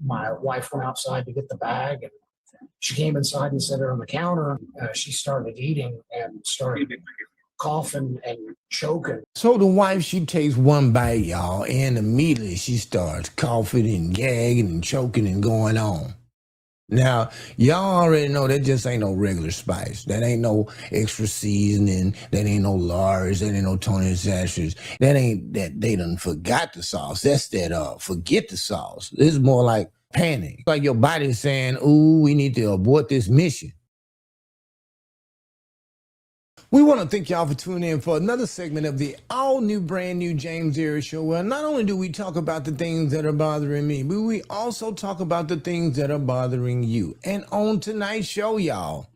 My wife went outside to get the bag, and she came inside and set it on the counter. She started eating and started coughing and choking. So the wife, she takes one bite, y'all, and immediately she starts coughing and gagging and choking and going on. Now, y'all already know that just ain't no regular spice. That ain't no extra seasoning. That ain't no Lars. That ain't no Tony Sashers. That ain't that they done forgot the sauce. That's that forget the sauce. This is more like panic. Like your body's saying, ooh, we need to abort this mission. We want to thank y'all for tuning in for another segment of the all-new, brand-new James Ary Show, where not only do we talk about the things that are bothering me, but we also talk about the things that are bothering you. And on tonight's show, y'all,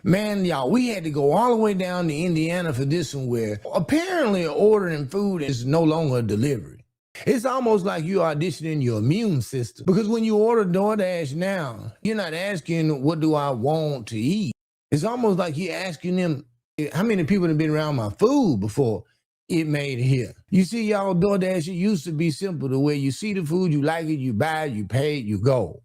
man, y'all, we had to go all the way down to Indiana for this one, where apparently ordering food is no longer a delivery. It's almost like you auditioning your immune system. Because when you order DoorDash now, you're not asking, what do I want to eat? It's almost like you're asking them, how many people have been around my food before it made it here? You see, y'all, DoorDash, it used to be simple. The way you see the food, you like it, you buy it, you pay it, you go.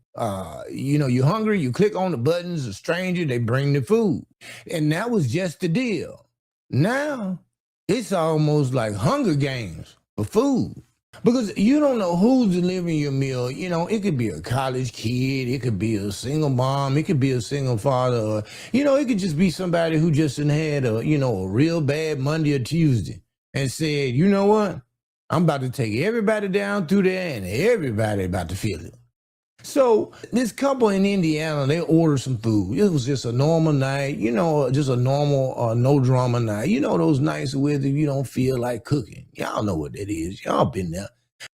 You're hungry, you click on the buttons, a stranger, they bring the food. And that was just the deal. Now, it's almost like Hunger Games for food. Because you don't know who's delivering your meal. You know, it could be a college kid, it could be a single mom, it could be a single father, or, it could just be somebody who just had a real bad Monday or Tuesday and said, you know what? I'm about to take everybody down through there and everybody about to feel it. So this couple in Indiana, they ordered some food. It was just a normal night, just a normal, no drama night. Those nights where you don't feel like cooking. Y'all know what that is. Y'all been there.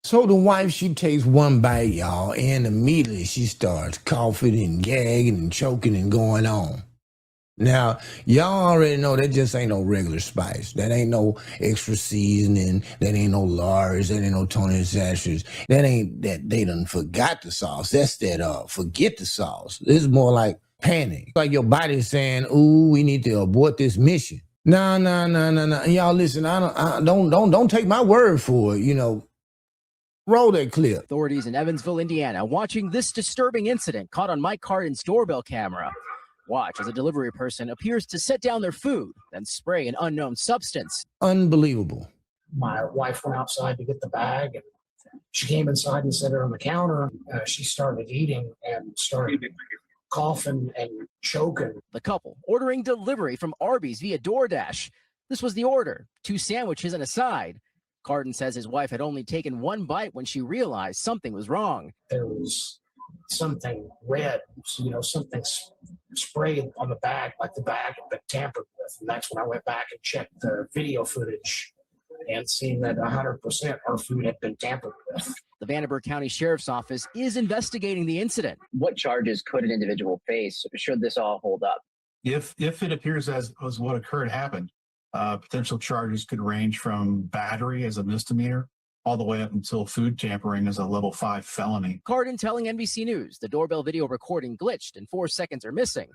So the wife, she takes one bite, y'all, and immediately she starts coughing and gagging and choking and going on. Now, y'all already know that just ain't no regular spice. That ain't no extra seasoning. That ain't no Lars. That ain't no Tony Sashers. That ain't that they done forgot the sauce. That's that forget the sauce. This is more like panic. Like your body's saying, ooh, we need to abort this mission. No. Y'all listen, don't take my word for it, Roll that clip. Authorities in Evansville, Indiana, watching this disturbing incident caught on Mike Carden's doorbell camera. Watch as a delivery person appears to set down their food, then spray an unknown substance. Unbelievable. My wife went outside to get the bag, and she came inside and set it on the counter. She started eating and started coughing and choking. The couple ordering delivery from Arby's via DoorDash. This was the order: 2 sandwiches and a side. Carden says his wife had only taken one bite when she realized something was wrong. There was something red, something sprayed on the bag, like the bag had been tampered with. And that's when I went back and checked the video footage and seen that 100% our food had been tampered with. The Vanderburgh County Sheriff's Office is investigating the incident. What charges could an individual face should this all hold up? If it appears as what occurred happened, potential charges could range from battery as a misdemeanor all the way up until food tampering as a level 5 felony. Carden telling NBC News the doorbell video recording glitched and 4 seconds are missing.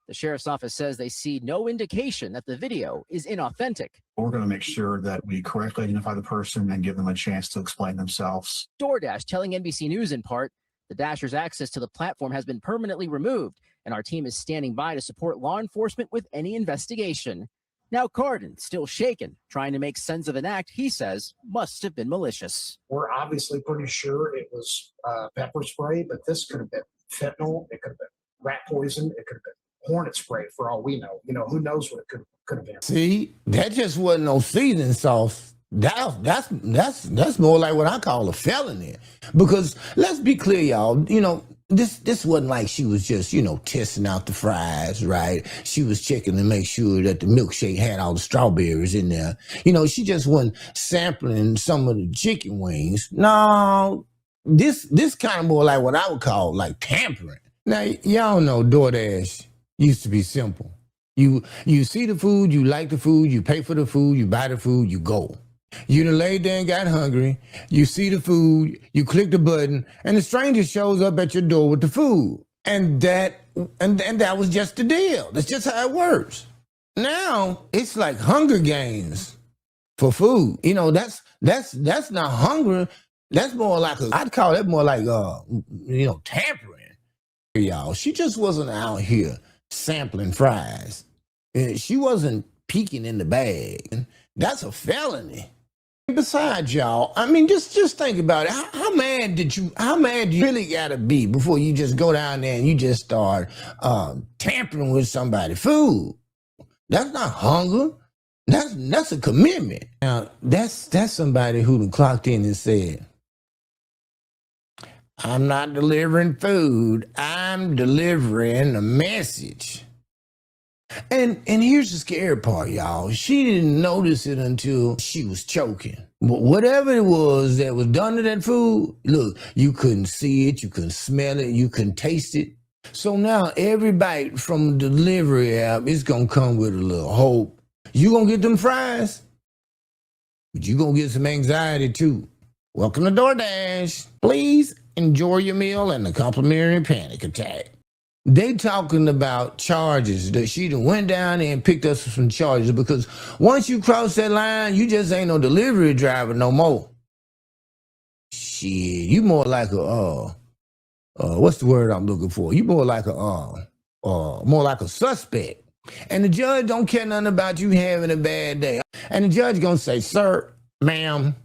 The sheriff's office says they see no indication that the video is inauthentic. We're going to make sure that we correctly identify the person and give them a chance to explain themselves. DoorDash telling NBC News in part, the Dashers' access to the platform has been permanently removed, and our team is standing by to support law enforcement with any investigation. Now Carden, still shaken, trying to make sense of an act he says must have been malicious. We're obviously pretty sure it was pepper spray, but this could have been fentanyl. It could have been rat poison. It could have been hornet spray for all we know. Who knows what it could have been. See, that just wasn't no seasoning sauce. That's more like what I call a felony. Because let's be clear, y'all, this wasn't like she was just, testing out the fries, right? She was checking to make sure that the milkshake had all the strawberries in there. She just wasn't sampling some of the chicken wings. No, this kind of more like what I would call like tampering. Now, y'all know DoorDash used to be simple. You see the food, you like the food, you pay for the food, you buy the food, you go. You done laid there and got hungry, you see the food, you click the button, and the stranger shows up at your door with the food. And that was just the deal. That's just how it works. Now, it's like Hunger Games for food. That's not hunger. That's more like I'd call that more like tampering, y'all. She just wasn't out here sampling fries. She wasn't peeking in the bag. That's a felony. Besides, y'all, I mean, just think about it. How mad do you really gotta be before you just go down there and you just start tampering with somebody's food? That's not hunger. That's a commitment. Now, that's somebody who done clocked in and said, I'm not delivering food, I'm delivering a message. And here's the scary part, y'all. She didn't notice it until she was choking. But whatever it was that was done to that food, look, you couldn't see it, you couldn't smell it, you couldn't taste it. So now every bite from the delivery app is gonna come with a little hope. You gonna get them fries, but you gonna get some anxiety too. Welcome to DoorDash. Please enjoy your meal and the complimentary panic attack. They talking about charges, that she done went down there and picked up some charges, because once you cross that line, you just ain't no delivery driver no more. Shit, you more like a, what's the word I'm looking for? You more like a suspect. And the judge don't care nothing about you having a bad day. And the judge gonna say, sir, ma'am,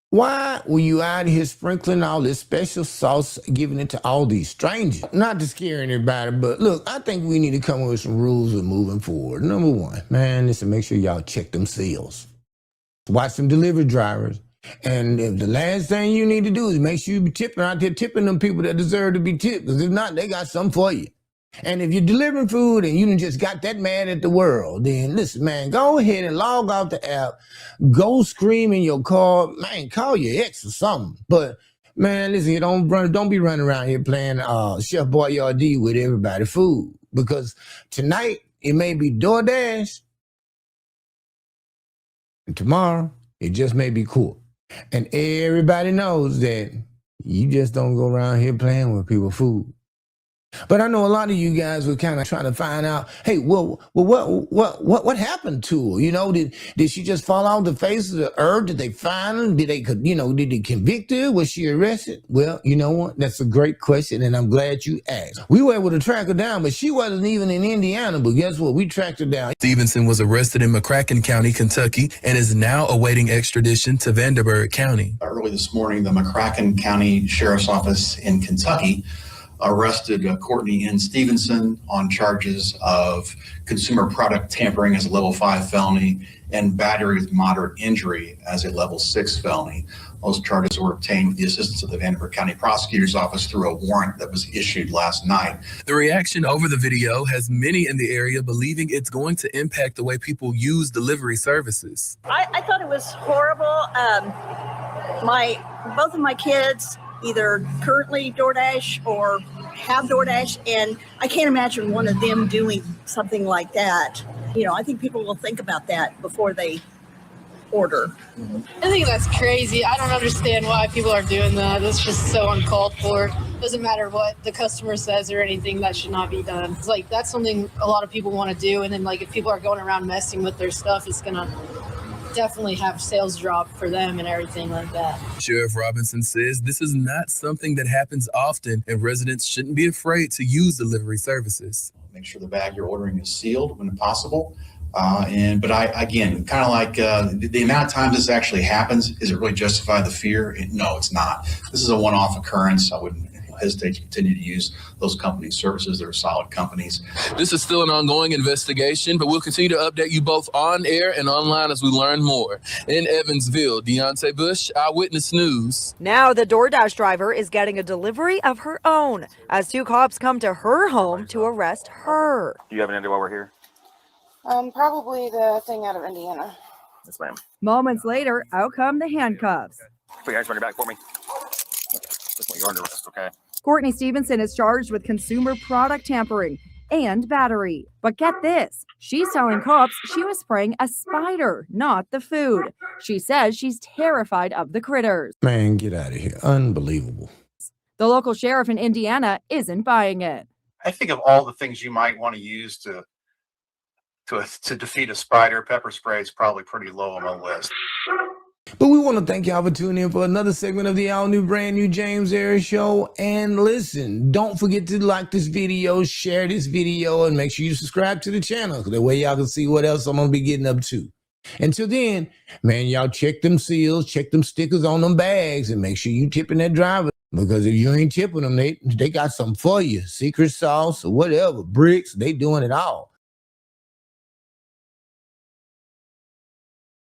why were you out here sprinkling all this special sauce, giving it to all these strangers? Not to scare anybody, but look, I think we need to come up with some rules of moving forward. Number one, man, is to make sure y'all check them seals. Watch them delivery drivers. And if the last thing you need to do is make sure you be tipping out there, tipping them people that deserve to be tipped, because if not, they got something for you. And if you're delivering food and you done just got that mad at the world, then listen, man, go ahead and log off the app, go scream in your car, man, call your ex or something. But man, listen, don't be running around here playing Chef Boyardee with everybody's food, because tonight it may be DoorDash, and tomorrow it just may be court. And everybody knows that you just don't go around here playing with people's food. But I know a lot of you guys were kind of trying to find out, hey, well, what happened to her? You know, did she just fall off the face of the earth? Did they find her? Did they convict her? Was she arrested? Well, you know what? That's a great question, and I'm glad you asked. We were able to track her down, but she wasn't even in Indiana. But guess what? We tracked her down. Stevenson was arrested in McCracken County, Kentucky, and is now awaiting extradition to Vanderburgh County. Early this morning, the McCracken County Sheriff's Office in Kentucky arrested Courtney N. Stevenson on charges of consumer product tampering as a level 5 felony and battery with moderate injury as a level 6 felony. Those charges were obtained with the assistance of the Vanderburgh County Prosecutor's Office through a warrant that was issued last night. The reaction over the video has many in the area believing it's going to impact the way people use delivery services. I thought it was horrible. Both of my kids either currently DoorDash or have DoorDash, and I can't imagine one of them doing something like that. You know, I think people will think about that before they order. I think that's crazy. I don't understand why people are doing that. That's just so uncalled for. Doesn't matter what the customer says or anything, that should not be done. It's like, that's something a lot of people want to do, and then like if people are going around messing with their stuff, it's gonna definitely have sales drop for them and everything like that. Sheriff Robinson says this is not something that happens often, and residents shouldn't be afraid to use delivery services. Make sure the bag you're ordering is sealed when possible. But again, kind of like the amount of times this actually happens, is it really justify the fear? No, it's not. This is a one-off occurrence. I wouldn't hesitate to continue to use those companies' services. They're solid companies. This is still an ongoing investigation, but we'll continue to update you both on air and online as we learn more. In Evansville, Deontay Bush, Eyewitness News. Now the DoorDash driver is getting a delivery of her own as 2 cops come to her home to arrest her. Do you have an idea why we're here? Probably the thing out of Indiana. Yes, ma'am. Moments later, out come the handcuffs. Put your hands on your back for me. You're under arrest, okay? Courtney Stevenson is charged with consumer product tampering and battery. But get this, she's telling cops she was spraying a spider, not the food. She says she's terrified of the critters. Man, get out of here. Unbelievable. The local sheriff in Indiana isn't buying it. I think of all the things you might want to use to defeat a spider, pepper spray is probably pretty low on the list. But we want to thank y'all for tuning in for another segment of the all-new, brand-new James Ary Show. And listen, don't forget to like this video, share this video, and make sure you subscribe to the channel. That way y'all can see what else I'm going to be getting up to. Until then, man, y'all check them seals, check them stickers on them bags, and make sure you tipping that driver. Because if you ain't tipping them, they got something for you. Secret sauce or whatever, bricks, they doing it all.